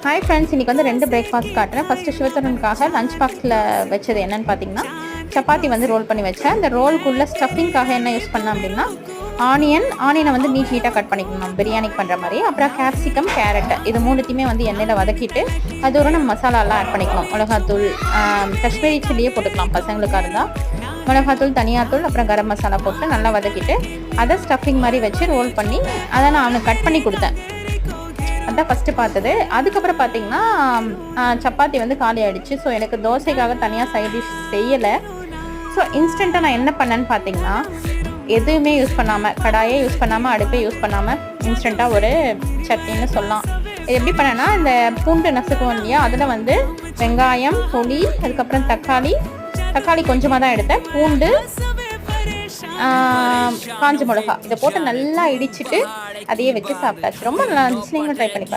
Hi friends, இன்றைக்கி வந்து 2 breakfast காட்டுறேன். ஃபஸ்ட்டு சிவத்தருணுக்காக லஞ்ச் பாக்ஸில் வச்சது என்னென்னு பார்த்தீங்கன்னா, சப்பாத்தி வந்து ரோல் பண்ணி வச்சேன். இந்த ரோலுக்குள்ளே ஸ்டஃபிங்காக என்ன யூஸ் பண்ணேன் அப்படின்னா, ஆனியனை வந்து நீட்டாக கட் பண்ணிக்கணும், பிரியாணிக்கு பண்ணுற மாதிரி. அப்புறம் கேப்சிகம், கேரட் இது 3த்தையுமே வந்து எண்ணெயில் வதக்கிட்டு அதோட நம்ம மசாலாலாம் ஆட் பண்ணிக்கணும். மிளகாத்தூள், காஷ்மீரி சில்லியே போட்டுக்கலாம் பசங்களுக்காக இருந்தால். மிளகாத்தூள், தனியாத்தூள், அப்புறம் கரம் மசாலா போட்டு நல்லா வதக்கிட்டு அதை ஸ்டஃபிங் மாதிரி வச்சு ரோல் பண்ணி அதை நான் அவனுக்கு கட் பண்ணி கொடுத்தேன். அதான் ஃபஸ்ட்டு பார்த்தது. அதுக்கப்புறம் பார்த்தீங்கன்னா சப்பாத்தி வந்து காலி ஆகிடுச்சு. ஸோ எனக்கு தோசைக்காக தனியாக சைட் டிஷ் செய்யலை. ஸோ இன்ஸ்டண்ட்டாக நான் என்ன பண்ணேன்னு பார்த்தீங்கன்னா, எதுவுமே யூஸ் பண்ணாமல், கடாயே யூஸ் பண்ணாமல், அடுப்பே யூஸ் பண்ணாமல் இன்ஸ்டண்ட்டாக ஒரு சட்னின்னு சொல்லலாம். இது எப்படி பண்ணேன்னா, இந்த பூண்டு நசுக்குவோம் இல்லையா, அதில் வந்து வெங்காயம், புளி, அதுக்கப்புறம் தக்காளி கொஞ்சமாக தான் எடுத்தேன், பூண்டு, காஞ்ச மிளகா இதை போட்டு நல்லா இடிச்சிட்டு அதையே வச்சு சாப்பிட்டாச்சு. ரொம்ப நல்லா இருந்துச்சு. நீங்களும் ட்ரை பண்ணி பாருங்கள்.